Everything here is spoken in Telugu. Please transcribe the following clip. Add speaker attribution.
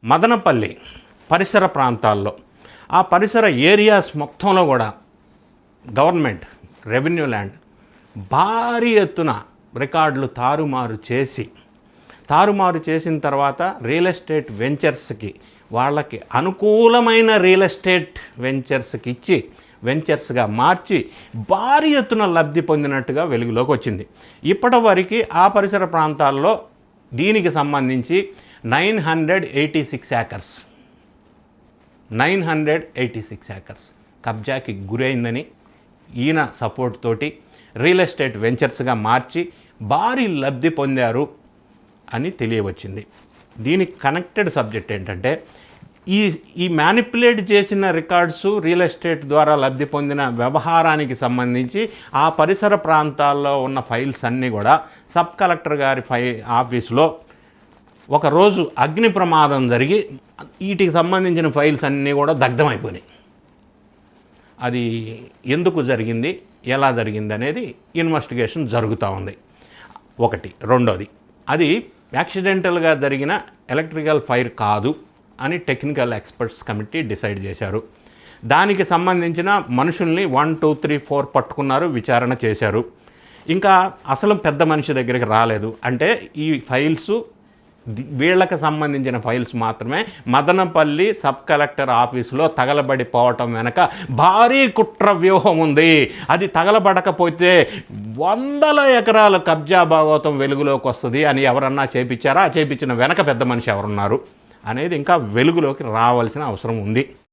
Speaker 1: మదనపల్లి పరిసర ప్రాంతాల్లో ఆ పరిసర ఏరియాస్ మొత్తంలో కూడా గవర్నమెంట్ రెవెన్యూ ల్యాండ్ భారీ ఎత్తున రికార్డులు తారుమారు చేసిన తర్వాత రియల్ ఎస్టేట్ వెంచర్స్కి వాళ్ళకి అనుకూలమైన రియల్ ఎస్టేట్ వెంచర్స్కి ఇచ్చి వెంచర్స్గా మార్చి భారీ ఎత్తున లబ్ధి పొందినట్టుగా వెలుగులోకి వచ్చింది. ఇప్పటివరకు ఆ పరిసర ప్రాంతాల్లో దీనికి సంబంధించి 986 ఏకర్స్ కబ్జాకి గురైందని ఈయన సపోర్ట్ తోటి రియల్ ఎస్టేట్ వెంచర్స్గా మార్చి భారీ లబ్ధి పొందారు అని తెలియవచ్చింది. దీనికి కనెక్టెడ్ సబ్జెక్ట్ ఏంటంటే ఈ మ్యానిపులేట్ చేసిన రికార్డ్స్ రియల్ ఎస్టేట్ ద్వారా లబ్ధి పొందిన వ్యవహారానికి సంబంధించి ఆ పరిసర ప్రాంతాల్లో ఉన్న ఫైల్స్ అన్నీ కూడా సబ్ కలెక్టర్ గారి ఆఫీసులో ఒకరోజు అగ్ని ప్రమాదం జరిగి వీటికి సంబంధించిన ఫైల్స్ అన్నీ కూడా దగ్ధమైపోయినాయి. అది ఎందుకు జరిగింది, ఎలా జరిగింది అనేది ఇన్వెస్టిగేషన్ జరుగుతూ ఉంది. ఒకటి. రెండోది, అది యాక్సిడెంటల్గా జరిగిన ఎలక్ట్రికల్ ఫైర్ కాదు అని టెక్నికల్ ఎక్స్పర్ట్స్ కమిటీ డిసైడ్ చేశారు. దానికి సంబంధించిన మనుషుల్ని 1, 2, 3, 4 పట్టుకున్నారు, విచారణ చేశారు. ఇంకా అసలు పెద్ద మనిషి దగ్గరికి రాలేదు. అంటే ఈ ఫైల్స్ వీళ్ళకి సంబంధించిన ఫైల్స్ మాత్రమే మదనపల్లి సబ్ కలెక్టర్ ఆఫీసులో తగలబడిపోవటం వెనక భారీ కుట్ర వ్యూహం ఉంది. అది తగలబడకపోతే 100 ఎకరాల కబ్జా భాగవతం వెలుగులోకి వస్తుంది అని ఎవరన్నా చేపించారా? చేపించిన వెనక పెద్ద మనిషి ఎవరున్నారు అనేది ఇంకా వెలుగులోకి రావాల్సిన అవసరం ఉంది.